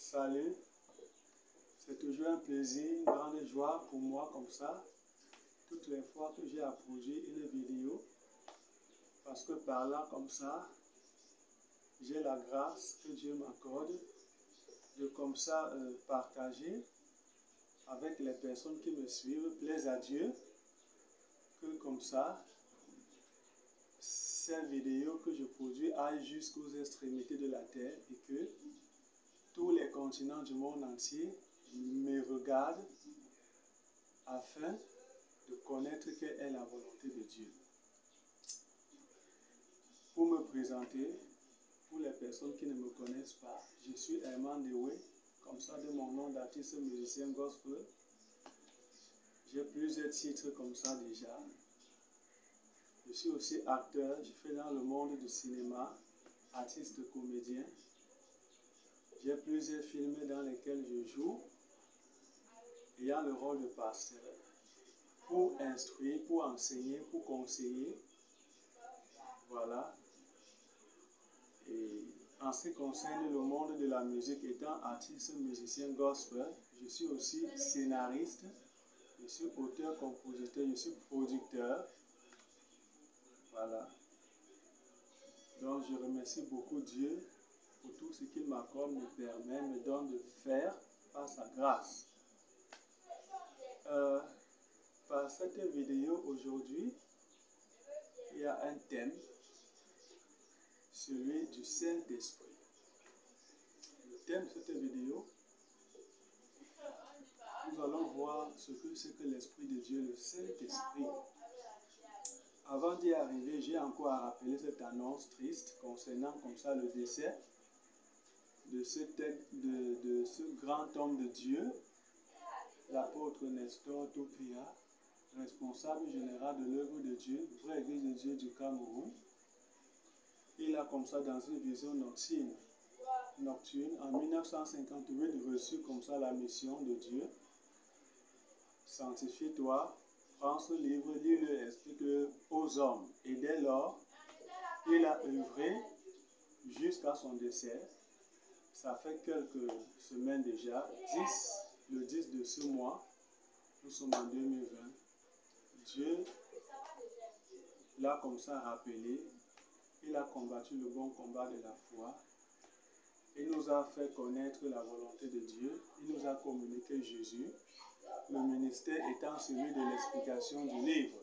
Salut, c'est toujours un plaisir, une grande joie pour moi comme ça, toutes les fois que j'ai à produire une vidéo, parce que par là comme ça, j'ai la grâce que Dieu m'accorde de comme ça partager avec les personnes qui me suivent, plaise à Dieu, que comme ça, ces vidéos que je produis aillent jusqu'aux extrémités de la terre et que tous les continents du monde entier me regardent afin de connaître quelle est la volonté de Dieu. Pour me présenter, pour les personnes qui ne me connaissent pas, je suis Herman Dewey, comme ça de mon nom d'artiste musicien gospel. J'ai plusieurs titres comme ça déjà. Je suis aussi acteur, je fais dans le monde du cinéma, artiste comédien. J'ai plusieurs films dans lesquels je joue, ayant le rôle de pasteur, pour instruire, pour enseigner, pour conseiller. Voilà. Et en ce qui concerne le monde de la musique, étant artiste musicien gospel, je suis aussi scénariste, je suis auteur, compositeur, je suis producteur. Voilà. Donc je remercie beaucoup Dieu pour tout ce qu'il m'accorde, me permet, me donne de faire par sa grâce. Par cette vidéo aujourd'hui, il y a un thème, celui du Saint-Esprit. Le thème de cette vidéo, nous allons voir ce que c'est que l'Esprit de Dieu, le Saint-Esprit. Avant d'y arriver, j'ai encore à rappeler cette annonce triste concernant comme ça le décès de ce grand homme de Dieu, l'apôtre Nestor Topia, responsable général de l'œuvre de Dieu, vraie Église de Dieu du Cameroun. Il a comme ça dans une vision nocturne en 1958 reçu comme ça la mission de Dieu. Sanctifie-toi, prends ce livre, lis-le, explique-le aux hommes. Et dès lors, il a œuvré jusqu'à son décès. Ça fait quelques semaines déjà, le 10 de ce mois, nous sommes en 2020. Dieu l'a comme ça rappelé, il a combattu le bon combat de la foi, il nous a fait connaître la volonté de Dieu, il nous a communiqué Jésus, le ministère étant celui de l'explication du livre.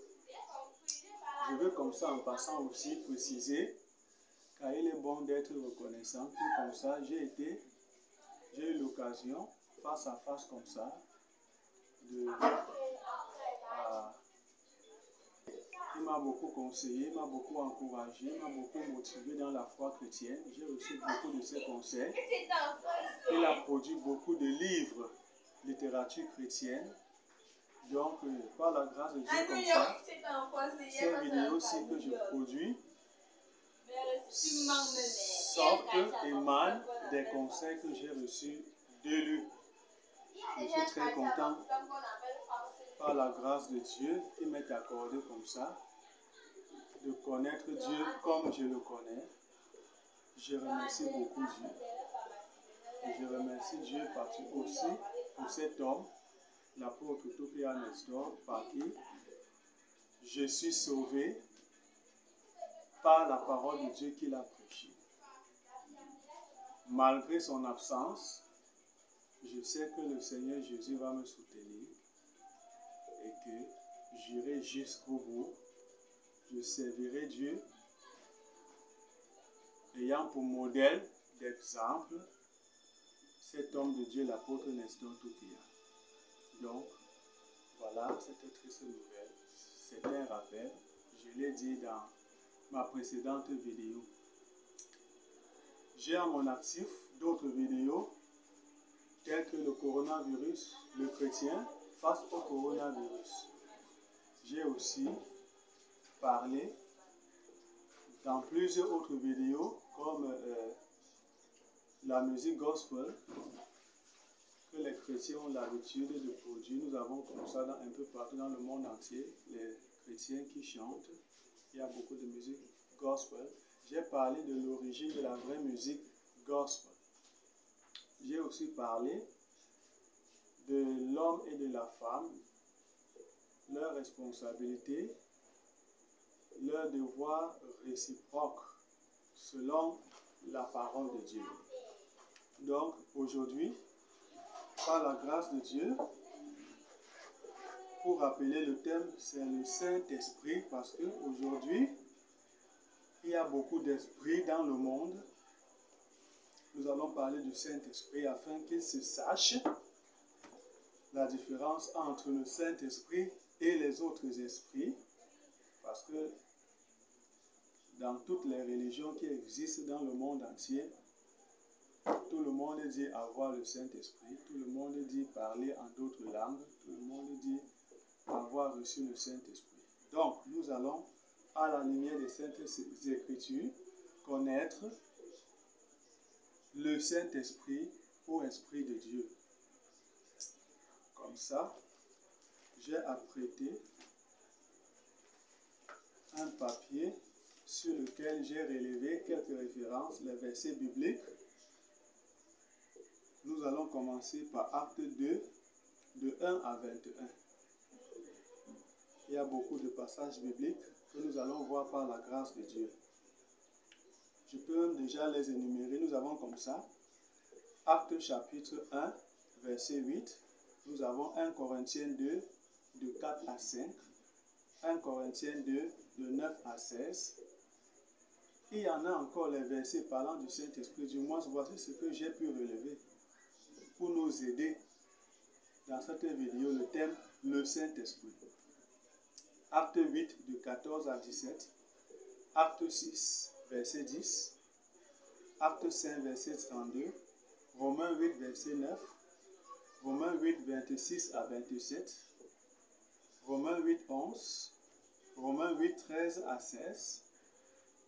Je veux comme ça en passant aussi préciser, car il est bon d'être reconnaissant, que comme ça j'ai eu l'occasion, face à face comme ça, il m'a beaucoup conseillé, il m'a beaucoup encouragé, il m'a beaucoup motivé dans la foi chrétienne. J'ai reçu beaucoup de ses conseils. Il a produit beaucoup de livres, littérature chrétienne. Donc, par la grâce de Dieu comme ça, ces vidéos-ci que je produis sortent, émanent des conseils que j'ai reçus de lui. Je suis très content par la grâce de Dieu qui m'est accordée comme ça, de connaître Dieu comme je le connais. Je remercie beaucoup Dieu. Et je remercie Dieu aussi pour cet homme, l'apôtre Topia Nestor, par qui je suis sauvé par la parole de Dieu qu'il a prêchée. Malgré son absence, je sais que le Seigneur Jésus va me soutenir et que j'irai jusqu'au bout. Je servirai Dieu, ayant pour modèle d'exemple cet homme de Dieu, l'apôtre Nestor Topia. Donc, voilà cette triste nouvelle. C'est un rappel. Je l'ai dit dans ma précédente vidéo. J'ai à mon actif d'autres vidéos telles que le coronavirus, le chrétien face au coronavirus. J'ai aussi parlé dans plusieurs autres vidéos comme la musique gospel que les chrétiens ont l'habitude de produire. Nous avons comme ça un peu partout dans le monde entier les chrétiens qui chantent. Il y a beaucoup de musique gospel. J'ai parlé de l'origine de la vraie musique gospel. j'ai aussi parlé de l'homme et de la femme, leurs responsabilités, leurs devoirs réciproques selon la parole de Dieu. Donc aujourd'hui, par la grâce de Dieu, pour rappeler le thème, c'est le Saint-Esprit, parce qu'aujourd'hui, il y a beaucoup d'esprits dans le monde. Nous allons parler du Saint-Esprit afin qu'il se sache la différence entre le Saint-Esprit et les autres esprits, parce que dans toutes les religions qui existent dans le monde entier, tout le monde dit avoir le Saint-Esprit, tout le monde dit parler en d'autres langues, tout le monde dit avoir reçu le Saint-Esprit. Donc, nous allons, à la lumière des Saintes Écritures, connaître le Saint-Esprit ou Esprit de Dieu. Comme ça, j'ai apprêté un papier sur lequel j'ai relevé quelques références, les versets bibliques. Nous allons commencer par Acte 2, de 1 à 21. Il y a beaucoup de passages bibliques que nous allons voir par la grâce de Dieu. Je peux même déjà les énumérer. Nous avons comme ça, Acte chapitre 1, verset 8. Nous avons 1 Corinthiens 2, de 4 à 5. 1 Corinthiens 2, de 9 à 16. Il y en a encore les versets parlant du Saint-Esprit. Du moins, voici ce que j'ai pu relever pour nous aider dans cette vidéo, le thème, le Saint-Esprit. Acte 8, de 14 à 17. Acte 6, verset 10. Acte 5, verset 32. Romains 8, verset 9. Romains 8, 26 à 27. Romains 8, 11. Romains 8, 13 à 16.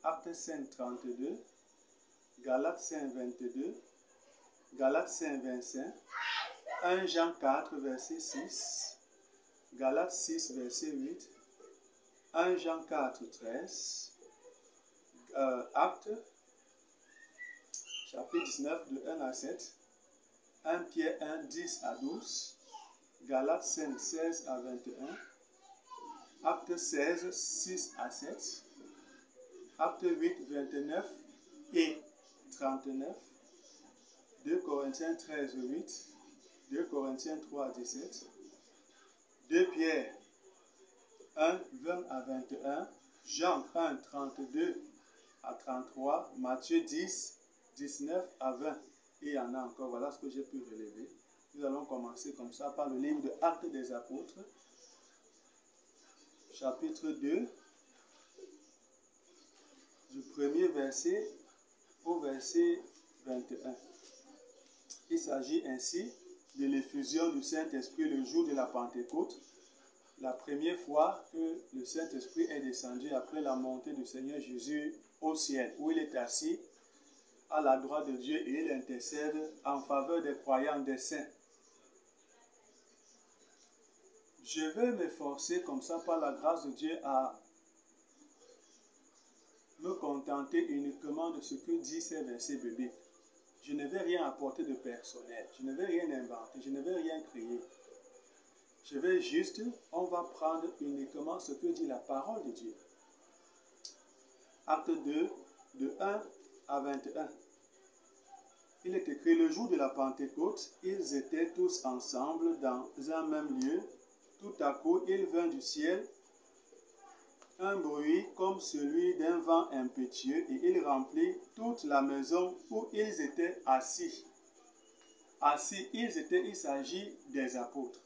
Acte 5, 32. Galates 5, 22. Galates 5, 25. 1 Jean 4, verset 6. Galates 6, verset 8. 1 Jean 4, 13. Acte, chapitre 19, de 1 à 7. 1 Pierre 1, 10 à 12. Galates 5, 16 à 21. Acte 16, 6 à 7. Acte 8, 29 et 39. 2 Corinthiens 13, 8. 2 Corinthiens 3, 17. 2 Pierre 1, 20 à 21. Jean 1, 32 à 33. Matthieu 10, 19 à 20. Et il y en a encore. Voilà ce que j'ai pu relever. Nous allons commencer comme ça par le livre de Actes des Apôtres, chapitre 2, du premier verset au verset 21. Il s'agit ainsi de l'effusion du Saint-Esprit le jour de la Pentecôte, la première fois que le Saint-Esprit est descendu après la montée du Seigneur Jésus au ciel, où il est assis à la droite de Dieu et il intercède en faveur des croyants, des saints. Je vais m'efforcer comme ça par la grâce de Dieu à me contenter uniquement de ce que disent ces versets bibliques. Je ne vais rien apporter de personnel, je ne vais rien inventer, je ne vais rien créer. Je vais juste, on va prendre uniquement ce que dit la parole de Dieu. Acte 2, de 1 à 21. Il est écrit, le jour de la Pentecôte, ils étaient tous ensemble dans un même lieu. Tout à coup, il vint du ciel un bruit comme celui d'un vent impétueux et il remplit toute la maison où ils étaient assis. Il s'agit des apôtres.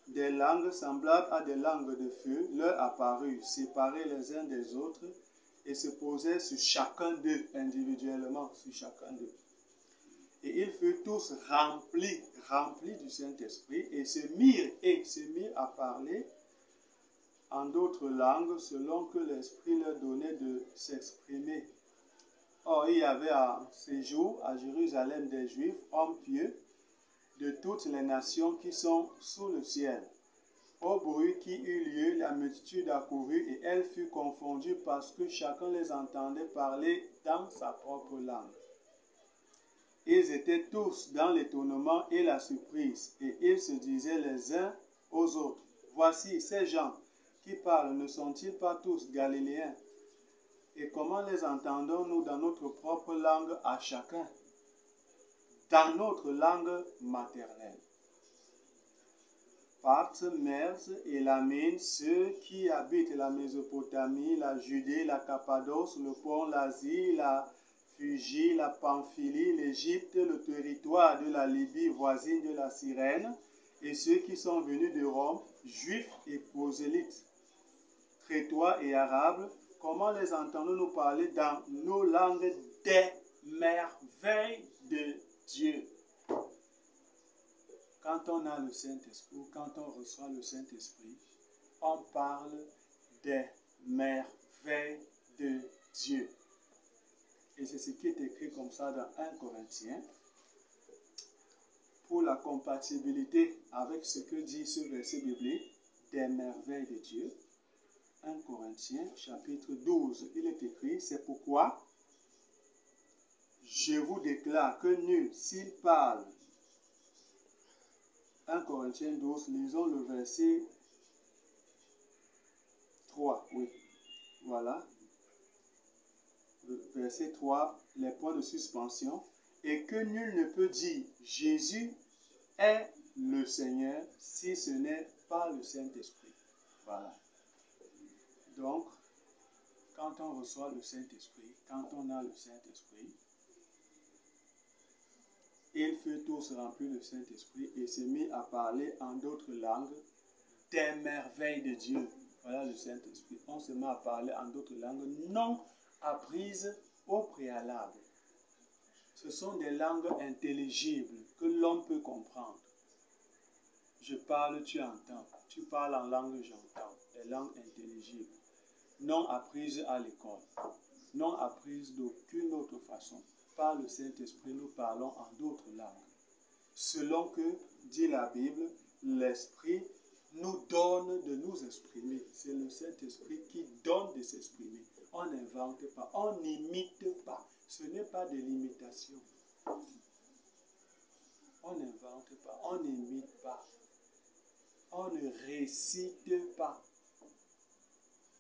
Des langues semblables à des langues de feu leur apparurent, séparées les uns des autres, et se posaient sur chacun d'eux, individuellement sur chacun d'eux. Et ils furent tous remplis du Saint-Esprit, et se mirent à parler en d'autres langues, selon que l'Esprit leur donnait de s'exprimer. Or, il y avait à ces jours, à Jérusalem, des Juifs, hommes pieux, de toutes les nations qui sont sous le ciel. Au bruit qui eut lieu, la multitude accourut et elle fut confondue parce que chacun les entendait parler dans sa propre langue. Ils étaient tous dans l'étonnement et la surprise, et ils se disaient les uns aux autres, voici ces gens qui parlent, ne sont-ils pas tous galiléens? Et comment les entendons-nous dans notre propre langue à chacun, dans notre langue maternelle? Parthes, Mers et Lamine, ceux qui habitent la Mésopotamie, la Judée, la Cappadoce, le Pont, l'Asie, la Phrygie, la Pamphylie, l'Égypte, le territoire de la Libye voisine de la Cyrène, et ceux qui sont venus de Rome, juifs et prosélytes, crétois et arabes, comment les entendons-nous parler dans nos langues des merveilles de Dieu? Quand on a le Saint-Esprit, quand on reçoit le Saint-Esprit, on parle des merveilles de Dieu. Et c'est ce qui est écrit comme ça dans 1 Corinthiens. Pour la compatibilité avec ce que dit ce verset biblique, des merveilles de Dieu. 1 Corinthiens chapitre 12, il est écrit, c'est pourquoi je vous déclare que nul, s'il parle, 1 Corinthiens 12, lisons le verset 3, oui, voilà, le verset 3, les points de suspension, et que nul ne peut dire Jésus est le Seigneur si ce n'est pas le Saint-Esprit. Voilà. Donc, quand on reçoit le Saint-Esprit, quand on a le Saint-Esprit, il fut tous remplis du Saint-Esprit et s'est mis à parler en d'autres langues des merveilles de Dieu. Voilà le Saint-Esprit. On se met à parler en d'autres langues non apprises au préalable. Ce sont des langues intelligibles que l'homme peut comprendre. Je parle, tu entends. Tu parles en langue, j'entends. Des langues intelligibles. Non apprises à l'école. Non apprises d'aucune autre façon. Par le Saint-Esprit, nous parlons en d'autres langues. Selon que, dit la Bible, l'Esprit nous donne de nous exprimer. C'est le Saint-Esprit qui donne de s'exprimer. On n'invente pas, on n'imite pas. Ce n'est pas de l'imitation. On n'invente pas, on n'imite pas. On ne récite pas.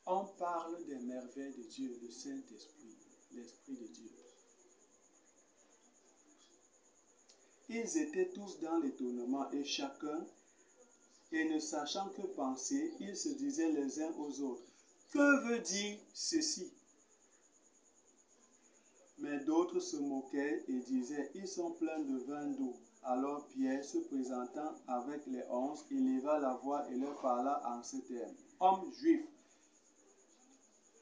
On parle des merveilles de Dieu, le Saint-Esprit, l'Esprit de Dieu. Ils étaient tous dans l'étonnement et chacun, et ne sachant que penser, ils se disaient les uns aux autres, que veut dire ceci? Mais d'autres se moquaient et disaient, ils sont pleins de vin doux. Alors Pierre, se présentant avec les 11, éleva la voix et leur parla en ces termes. Hommes juifs,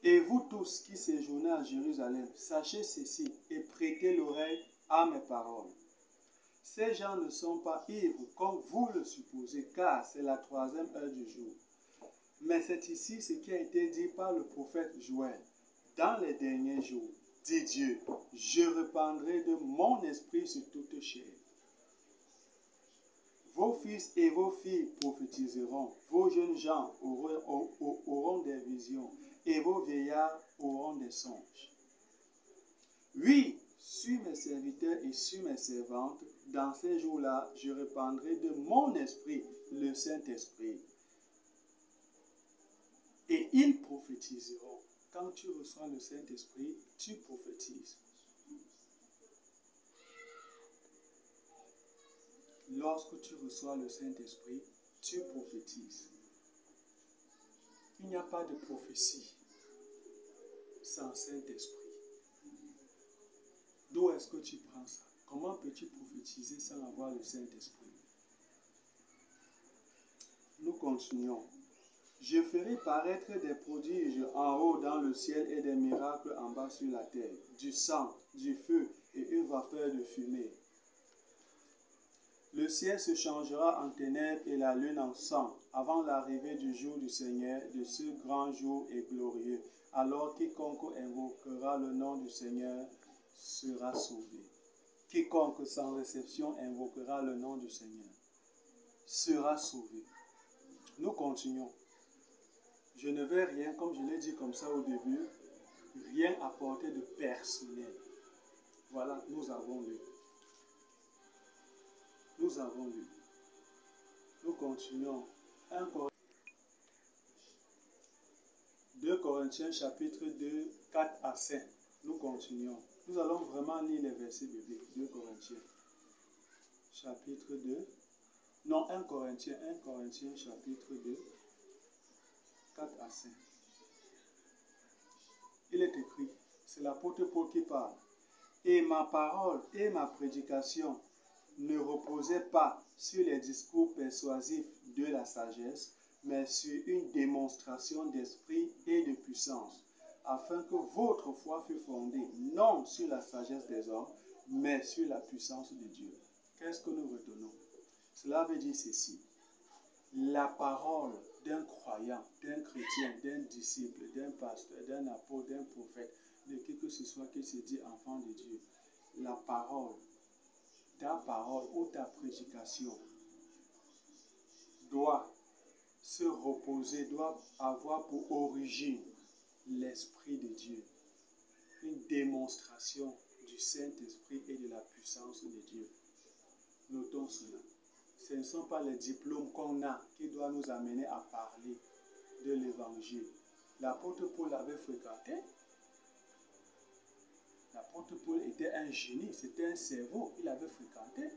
et vous tous qui séjournez à Jérusalem, sachez ceci et prêtez l'oreille à mes paroles. Ces gens ne sont pas ivres comme vous le supposez, car c'est la 3e heure du jour. Mais c'est ici ce qui a été dit par le prophète Joël. Dans les derniers jours, dit Dieu, je répandrai de mon esprit sur toute chair. Vos fils et vos filles prophétiseront, vos jeunes gens auront des visions, et vos vieillards auront des songes. Oui, sur mes serviteurs et sur mes servantes, dans ces jours-là, je répandrai de mon esprit, le Saint-Esprit. Et ils prophétiseront. Quand tu reçois le Saint-Esprit, tu prophétises. Lorsque tu reçois le Saint-Esprit, tu prophétises. Il n'y a pas de prophétie sans Saint-Esprit. D'où est-ce que tu prends ça? Comment peux-tu prophétiser sans avoir le Saint-Esprit? Nous continuons. Je ferai paraître des prodiges en haut dans le ciel et des miracles en bas sur la terre, du sang, du feu et une vapeur de fumée. Le ciel se changera en ténèbres et la lune en sang, avant l'arrivée du jour du Seigneur, de ce grand jour et glorieux. Alors quiconque invoquera le nom du Seigneur sera sauvé. Quiconque sans réception invoquera le nom du Seigneur sera sauvé. Nous continuons. Je ne vais rien, comme je l'ai dit comme ça au début, rien apporter de personnel. Voilà, nous avons lu. nous avons lu. Nous continuons. 2 Corinthiens chapitre 2, 4 à 5. Nous continuons. Nous allons vraiment lire les versets bibliques. 2 Corinthiens chapitre 2. Non, 1 Corinthiens chapitre 2, 4 à 5. Il est écrit, c'est l'apôtre Paul qui parle. Et ma parole et ma prédication ne reposaient pas sur les discours persuasifs de la sagesse, mais sur une démonstration d'esprit et de puissance, afin que votre foi fût fondée non sur la sagesse des hommes, mais sur la puissance de Dieu. Qu'est-ce que nous retenons? Cela veut dire ceci. La parole d'un croyant, d'un chrétien, d'un disciple, d'un pasteur, d'un apôtre, d'un prophète, de qui que ce soit qui se dit enfant de Dieu, la parole, ta parole ou ta prédication doit se reposer, doit avoir pour origine l'Esprit de Dieu, une démonstration du Saint-Esprit et de la puissance de Dieu. Notons cela. Ce ne sont pas les diplômes qu'on a qui doivent nous amener à parler de l'Évangile. L'apôtre Paul avait fréquenté. L'apôtre Paul était un génie, c'était un cerveau, il avait fréquenté.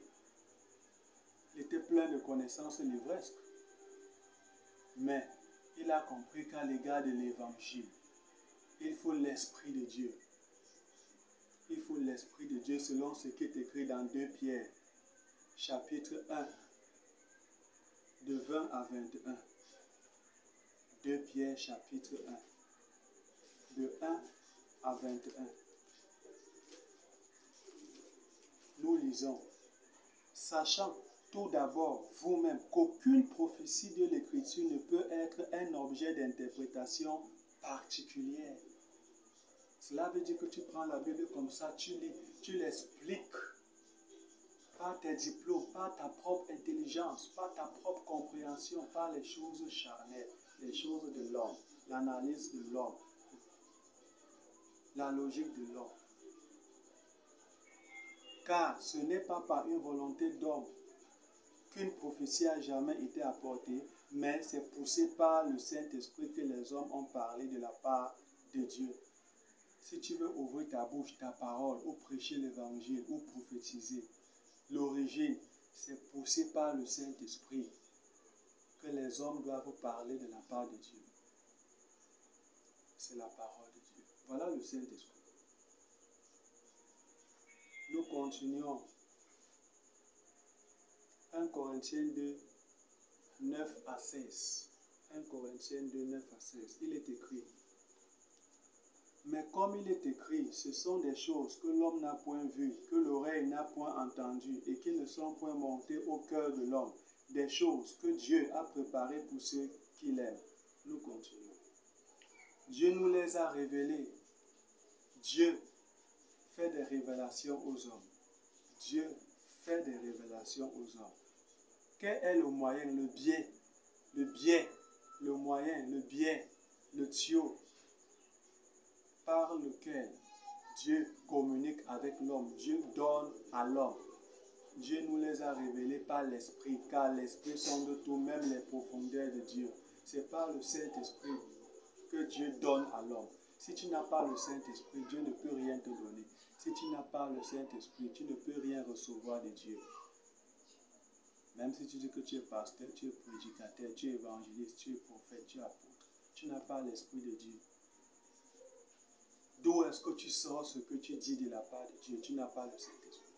Il était plein de connaissances livresques. Mais il a compris qu'à l'égard de l'Évangile, il faut l'Esprit de Dieu. Il faut l'Esprit de Dieu selon ce qui est écrit dans 2 Pierre, chapitre 1, de 20 à 21. 2 Pierre, chapitre 1, de 1 à 21. Nous lisons, sachant tout d'abord vous-même qu'aucune prophétie de l'Écriture ne peut être un objet d'interprétation particulière. Cela veut dire que tu prends la Bible comme ça, tu lis, tu l'expliques par tes diplômes, par ta propre intelligence, par ta propre compréhension, par les choses charnelles, les choses de l'homme, l'analyse de l'homme, la logique de l'homme. Car ce n'est pas par une volonté d'homme qu'une prophétie a jamais été apportée, mais c'est poussé par le Saint-Esprit que les hommes ont parlé de la part de Dieu. Si tu veux ouvrir ta bouche, ta parole, ou prêcher l'évangile, ou prophétiser, l'origine, c'est poussé par le Saint-Esprit que les hommes doivent parler de la part de Dieu. C'est la parole de Dieu. Voilà le Saint-Esprit. Nous continuons. 1 Corinthiens 2, 9 à 16. 1 Corinthiens 2, 9 à 16. Il est écrit. Mais comme il est écrit, ce sont des choses que l'homme n'a point vues, que l'oreille n'a point entendues et qui ne sont point montées au cœur de l'homme. Des choses que Dieu a préparées pour ceux qui l'aiment. Nous continuons. Dieu nous les a révélées. Dieu fait des révélations aux hommes. Dieu fait des révélations aux hommes. Quel est le moyen, le biais, le tuyau par lequel Dieu communique avec l'homme, Dieu donne à l'homme? Dieu nous les a révélés par l'Esprit, car l'Esprit sonde tout, même les profondeurs de Dieu. C'est par le Saint-Esprit que Dieu donne à l'homme. Si tu n'as pas le Saint-Esprit, Dieu ne peut rien te donner. Si tu n'as pas le Saint-Esprit, tu ne peux rien recevoir de Dieu. Même si tu dis que tu es pasteur, tu es prédicateur, tu es évangéliste, tu es prophète, tu es apôtre, tu n'as pas l'Esprit de Dieu. D'où est-ce que tu sors ce que tu dis de la part de Dieu? Tu n'as pas le Saint-Esprit.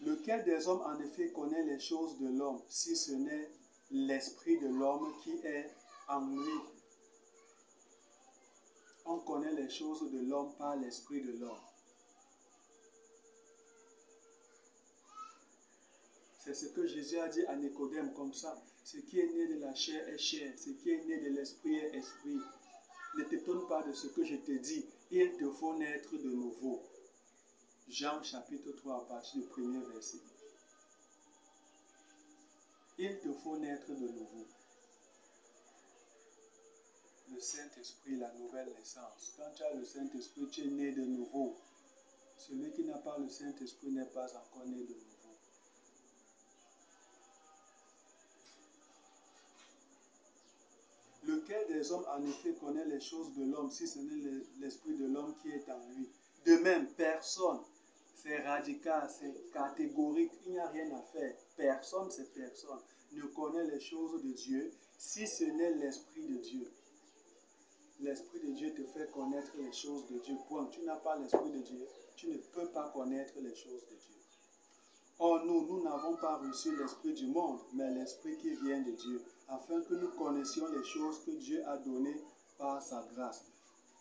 Lequel des hommes en effet connaît les choses de l'homme, si ce n'est l'esprit de l'homme qui est en lui? On connaît les choses de l'homme par l'esprit de l'homme. C'est ce que Jésus a dit à Nicodème comme ça. Ce qui est né de la chair est chair, ce qui est né de l'esprit est esprit. Ne t'étonne pas de ce que je te dis. Il te faut naître de nouveau. Jean chapitre 3 à partir du premier verset. Il te faut naître de nouveau. Le Saint-Esprit, la nouvelle naissance. Quand tu as le Saint-Esprit, tu es né de nouveau. Celui qui n'a pas le Saint-Esprit n'est pas encore né de nouveau. Lequel des hommes en effet connaît les choses de l'homme si ce n'est l'esprit de l'homme qui est en lui? De même, personne. C'est radical, c'est catégorique, il n'y a rien à faire. Personne, c'est personne, ne connaît les choses de Dieu si ce n'est l'Esprit de Dieu. L'Esprit de Dieu te fait connaître les choses de Dieu. Point. Tu n'as pas l'Esprit de Dieu, tu ne peux pas connaître les choses de Dieu. Or, nous n'avons pas reçu l'Esprit du monde, mais l'Esprit qui vient de Dieu, afin que nous connaissions les choses que Dieu a données par sa grâce.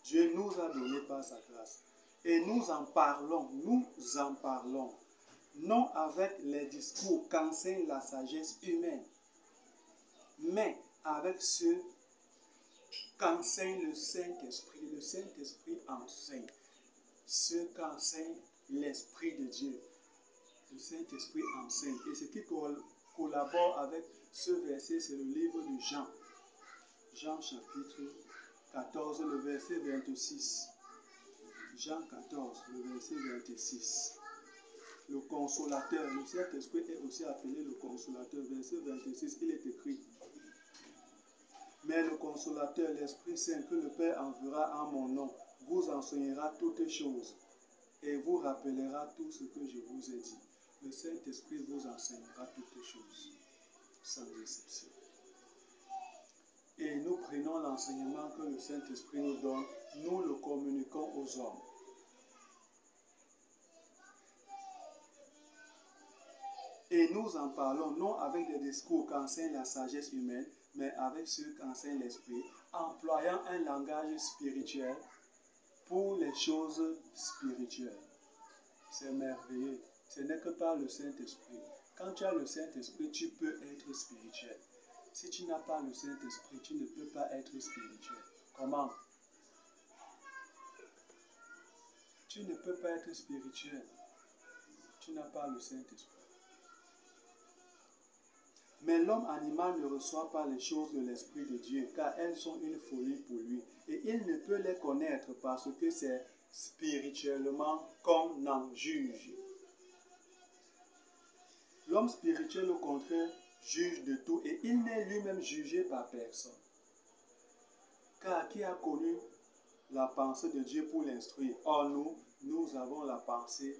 Dieu nous a donné par sa grâce. Et nous en parlons, non avec les discours qu'enseigne la sagesse humaine, mais avec ce qu'enseigne le Saint-Esprit. Le Saint-Esprit enseigne ce qu'enseigne l'Esprit de Dieu. Le Saint-Esprit enseigne. Et ce qui collabore avec ce verset, c'est le livre de Jean. Jean chapitre 14, le verset 26. Jean 14, le verset 26. Le consolateur, le Saint-Esprit est aussi appelé le consolateur. Verset 26, il est écrit: mais le consolateur, l'Esprit Saint, que le Père enverra en mon nom, vous enseignera toutes choses et vous rappellera tout ce que je vous ai dit. Le Saint-Esprit vous enseignera toutes choses, sans exception. Et nous prenons l'enseignement que le Saint-Esprit nous donne, nous le communiquons aux hommes. Et nous en parlons non avec des discours qu'enseigne la sagesse humaine, mais avec ceux qu'enseigne l'Esprit, employant un langage spirituel pour les choses spirituelles. C'est merveilleux. Ce n'est que par le Saint-Esprit. Quand tu as le Saint-Esprit, tu peux être spirituel. Si tu n'as pas le Saint-Esprit, tu ne peux pas être spirituel. Comment? Tu ne peux pas être spirituel. Tu n'as pas le Saint-Esprit. Mais l'homme animal ne reçoit pas les choses de l'Esprit de Dieu, car elles sont une folie pour lui. Et il ne peut les connaître parce que c'est spirituellement qu'on en juge. L'homme spirituel, au contraire, juge de tout et il n'est lui-même jugé par personne. Car qui a connu la pensée de Dieu pour l'instruire? Or nous avons la pensée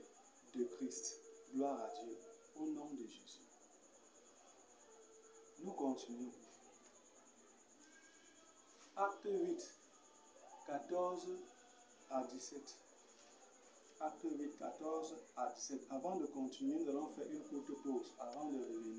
de Christ. Gloire à Dieu. Au nom de Jésus. Nous continuons. Acte 8, 14 à 17. Acte 8, 14 à 17. Avant de continuer, nous allons faire une courte pause avant de revenir.